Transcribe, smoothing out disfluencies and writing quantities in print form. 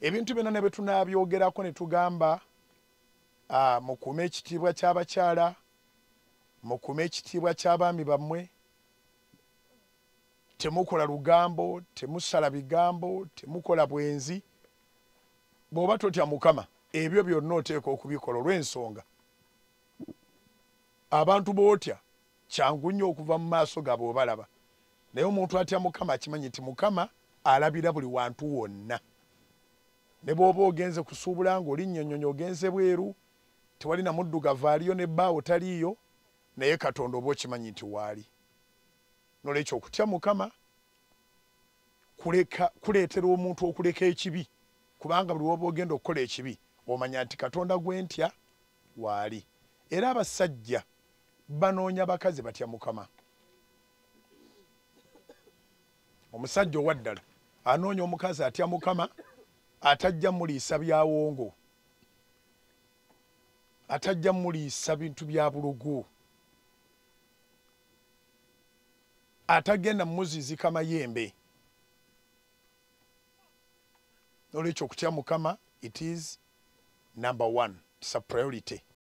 ebintu byonna ne bwe tunabyogerako ne tugamba mukume ekitiibwa ky'abakyala, mukume ekitiibwa ky'abaami bammwe, temukola lugambo, temusala bigambo, temukola bwenzi. Bw'oba totya Mukama, ebyo byonna oteeka okubikola olw'ensonga abantu bootya kyangu nnyo okuva mu maaso gaabwe obalaba. Naye omuntu atya Mukama akimanyi nti Mukama alabira buli wantu wonna. Ne bw'oba ogenze kusuubula ng'oli nnyonnyonyo ogenze bweru, tewali na muddugavu aliyo ne bbaawo taliiyo, naye Katonda oba okimanyi nti waali. N'olwekyo okutya Mukama kuleetera omuntu okuleka ekibi, kubanga buli w'oba ogenda okukola ekibi omanya nti Katonda gwe ntya waali. Era abasajja banoonya bakazi batya Mukama. Omusajja owa ddala anoonya omukazi atya Mukama, atajja muliisa byawongo, atajja muliisa bintu bya bulugu, atagenda muzizika mayembe. N'olwekyo okutya Mukama, it is number one. It's a priority.